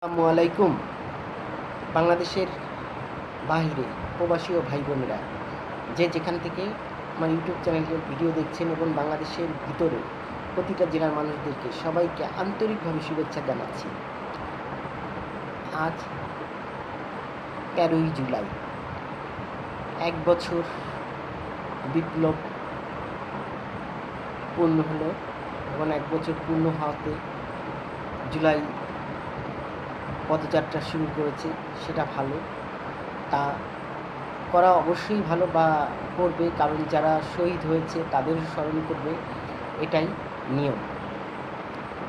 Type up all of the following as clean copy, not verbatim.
আসসালামু আলাইকুম। বাংলাদেশের বাইরে প্রবাসী ও ভাই বোনেরা যে যেখান থেকে আমার ইউটিউব চ্যানেলের ভিডিও দেখছেন এবং বাংলাদেশের ভিতরে প্রতিটা জেলার মানুষদেরকে সবাইকে আন্তরিকভাবে শুভেচ্ছা জানাচ্ছি। আজ 13ই জুলাই, 1 বছর বিপ্লব পূর্ণ হলো এবং 1 বছর পূর্ণ হওয়াতে জুলাই পদযাত্রা শুরু করেছে, সেটা ভালো। তা করা অবশ্যই ভালো বা করবে, কারণ যারা শহীদ হয়েছে তাদের স্মরণ করবে, এটাই নিয়ম।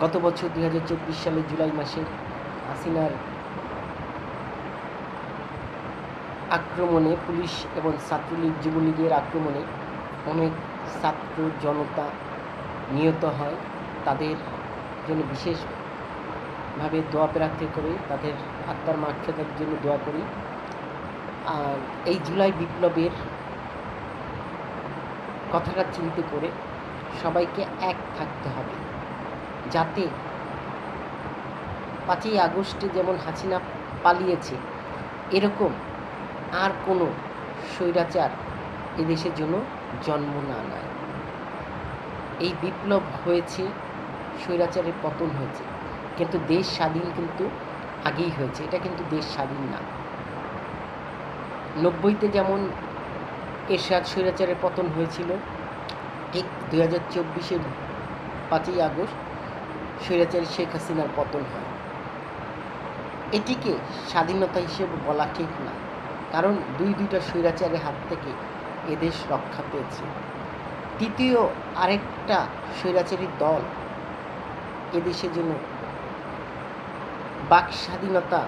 গত বছর 2024 সালে জুলাই মাসে হাসিনার আক্রমণে, পুলিশ এবং ছাত্রলীগ যুবলীগের আক্রমণে অনেক ছাত্র জনতা নিহত হয়। তাদের জন্য বিশেষভাবে দোয়া প্রার্থনা করি, তাদের আত্মার মাগফিরাতের জন্য দোয়া করি। আর এই জুলাই বিপ্লবের কথাটা চিন্তা করে সবাইকে এক থাকতে হবে, যাতে 5ই আগস্টে যেমন হাসিনা পালিয়েছে, এরকম আর কোনো স্বৈরাচার এদেশের জন্য জন্ম না নেয়। এই বিপ্লব হয়েছে, স্বৈরাচারের পতন হয়েছে, কিন্তু দেশ স্বাধীন কিন্তু আগেই হয়েছে, এটা কিন্তু দেশ স্বাধীন না। 90-তে যেমন এরশাদ স্বৈরাচারের পতন হয়েছিল, ঠিক 2024-এর 5ই আগস্ট স্বৈরাচারী শেখ হাসিনার পতন হয়। এটিকে স্বাধীনতা হিসেবে বলা ঠিক না, কারণ দুইটা স্বৈরাচারের হাত থেকে এদেশ রক্ষা পেয়েছে। তৃতীয় আরেকটা স্বৈরাচারী দল এদেশের জন্য বাক স্বাধীনতা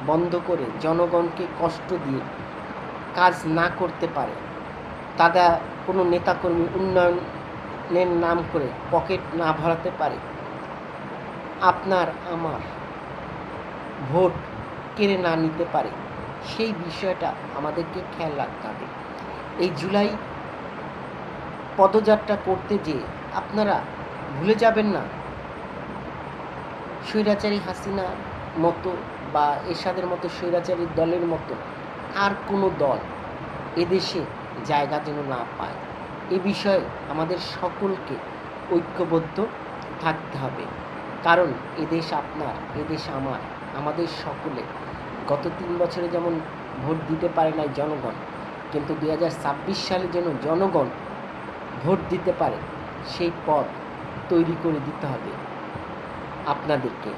বন্ধ করে জনগণকে কষ্ট দিয়ে কাজ না করতে পারে, তারা কোনো নেতাকর্মী উন্নয়নের নাম করে পকেট না ভরাতে পারে, আপনার আমার ভোট কেড়ে না নিতে পারে, সেই বিষয়টা আমাদেরকে খেয়াল রাখতে হবে। এই জুলাই পদযাত্রা করতে যেয়ে আপনারা ভুলে যাবেন না, স্বৈরাচারী হাসিনার মতো বা এরশাদের মতো স্বৈরাচারী দলের মতো আর কোনো দল এদেশে জায়গা যেন না পায়। এ বিষয়ে আমাদের সকলকে ঐক্যবদ্ধ থাকতে হবে, কারণ এদেশ আপনার, এদেশ আমার, আমাদের সকলে। গত 3 বছরে যেমন ভোট দিতে পারে নাই জনগণ, কিন্তু 2026 সালে যেন জনগণ ভোট দিতে পারে, সেই পথ তৈরি করে দিতে হবে আপনাদেরকে।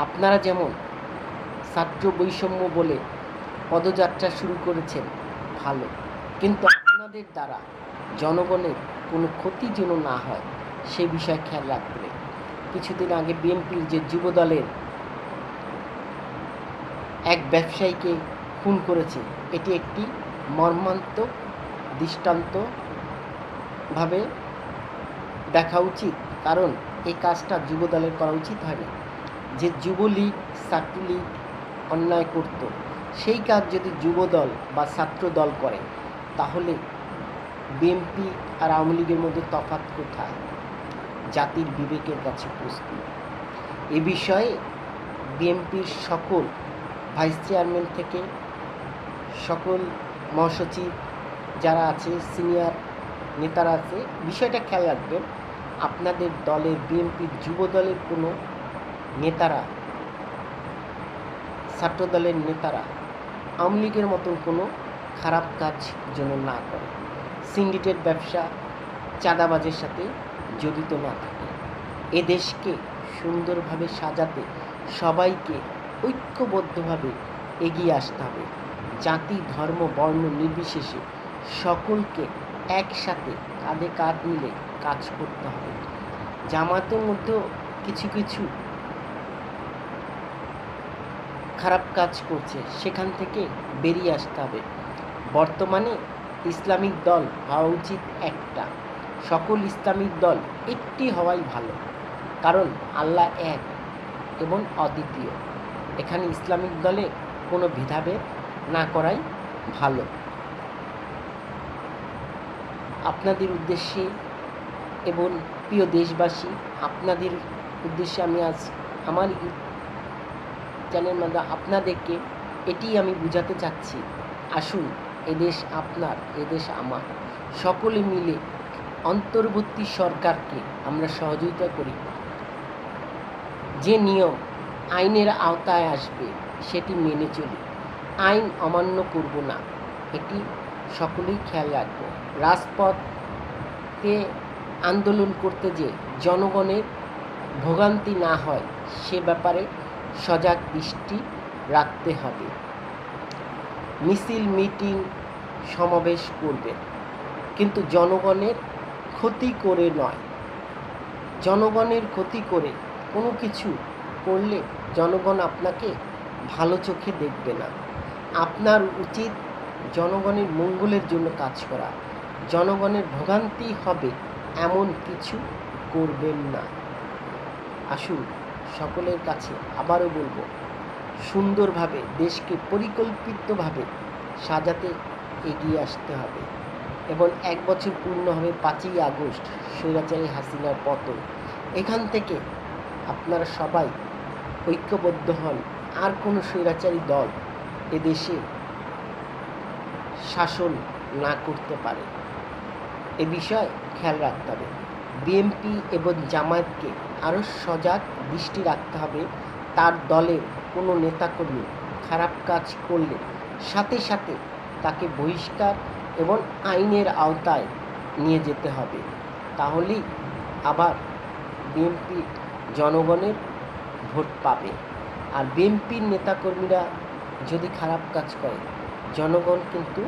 আপনারা যেমন ছাত্র বৈষম্য বলে পদযাত্রা শুরু করেছেন, ভালো, কিন্তু আপনাদের দ্বারা জনগণের কোনো ক্ষতি যেন না হয়, সে বিষয়ে খেয়াল রাখবে। কিছুদিন আগে বিএনপির যে যুবদলের এক ব্যবসায়ীকে খুন করেছে, এটি একটি মর্মান্তিক দৃষ্টান্তভাবে দেখা উচিত, কারণ এই কাজটা যুবদলের করা উচিত হয় না। যে যুবলীগ ছাত্রলীগ অন্যায় করত, সেই কাজ যদি যুবদল বা ছাত্রদল করে, তাহলে বিএনপি আর আওয়ামী লীগের মধ্যে তফাৎ কোথায়? জাতির বিবেকের কাছে প্রশ্ন। এ বিষয়ে বিএনপির সকল ভাইস চেয়ারম্যান থেকে সকল মহাসচিব যারা আছে, সিনিয়র নেতারা আছে, বিষয়টা খেয়াল রাখবেন। আপনাদের দলের বিএনপির যুব দলের কোনো নেতারা, ছাত্র দলের নেতারা আওয়ামী লীগের মতন কোনো খারাপ কাজ যেন না করে, সিন্ডিকেট ব্যবসা চাঁদাবাজের সাথে জড়িত না থাকে। এদেশকে সুন্দরভাবে সাজাতে সবাইকে ঐক্যবদ্ধভাবে এগিয়ে আসতে হবে। জাতি ধর্ম বর্ণ নির্বিশেষে সকলকে একসাথে কাঁধে কাঁধ মিলে কাজ করতে হবে। জামাতের মধ্যেও কিছু কিছু খারাপ কাজ করছে, সেখান থেকে বেরিয়ে আসতে হবে। বর্তমানে ইসলামিক দল হওয়া উচিত একটা, সকল ইসলামিক দল একটি হওয়াই ভালো, কারণ আল্লাহ এক এবং অদ্বিতীয়। এখানে ইসলামিক দলে কোনো ভেদাভেদ না করাই ভালো। আপনাদের উদ্দেশ্যে এবং প্রিয় দেশবাসী, আপনাদের উদ্দেশ্যে আমি আজ আমার চ্যানেলের মাধ্যমে আপনাদেরকে এটি আমি বুঝাতে চাচ্ছি, আসুন এদেশ আপনার, এদেশ আমার, সকলে মিলে অন্তর্বর্তী সরকারকে আমরা সহযোগিতা করি। যে নিয়ম আইনের আওতায় আসবে সেটি মেনে চলি, আইন অমান্য করব না, এটি সকলেই খেয়াল রাখব। রাজপথে আন্দোলন করতে যে জনগণের ভোগান্তি না হয় সে ব্যাপারে সজাগ দৃষ্টি রাখতে হবে। মিছিল, মিটিং, সমাবেশ করবেন, কিন্তু জনগণের ক্ষতি করে নয়। জনগণের ক্ষতি করে কোনো কিছু করলে জনগণ আপনাকে ভালো চোখে দেখবে না। আপনার উচিত জনগণের মঙ্গলের জন্য কাজ করা। জনগণের ভোগান্তি হবে এমন কিছু করবেন না। আসুন সকলের কাছে আবারও বলবো, সুন্দরভাবে দেশকে পরিকল্পিতভাবে সাজাতে এগিয়ে আসতে হবে। এবং 1 বছর পূর্ণ হবে 5ই আগস্ট স্বৈরাচারী হাসিনার পতন। এখান থেকে আপনারা সবাই ঐক্যবদ্ধ হন, আর কোনো স্বৈরাচারী দল এদেশে শাসন না করতে পারে, এ বিষয়ে খেয়াল রাখতে হবে। বিএনপি এবং জামায়াতকে আরও সজাগ দৃষ্টি রাখতে হবে। তার দলের কোনো নেতাকর্মী খারাপ কাজ করলে সাথে সাথে তাকে বহিষ্কার এবং আইনের আওতায় নিয়ে যেতে হবে। তাহলেই আবার বিএনপি জনগণের ভোট পাবে। আর বিএনপির নেতাকর্মীরা যদি খারাপ কাজ করে, জনগণ কিন্তু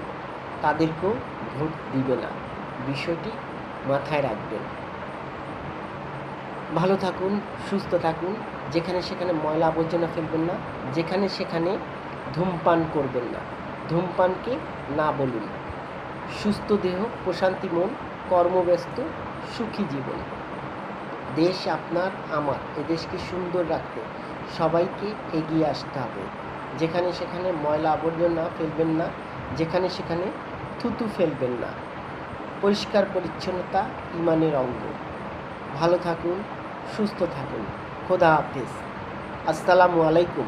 তাদেরকেও ভোট দিবে না। বিষয়টি মাথায় রাখবেন। ভালো থাকুন, সুস্থ থাকুন। যেখানে সেখানে ময়লা আবর্জনা ফেলবেন না, যেখানে সেখানে ধূমপান করবেন না, ধূমপানকে না বলুন। সুস্থ দেহ, প্রশান্তি মন, কর্মব্যস্ত সুখী জীবন। দেশ আপনার, আমার। এদেশকে সুন্দর রাখতে সবাইকে এগিয়ে আসতে হবে। যেখানে সেখানে ময়লা আবর্জনা ফেলবেন না, যেখানে সেখানে থুতু ফেলবেন না। পরিষ্কার পরিচ্ছন্নতা ইমানের অঙ্গ। ভালো থাকুন, সুস্থ থাকুন। খোদা হাফেজ। আসসালামু আলাইকুম।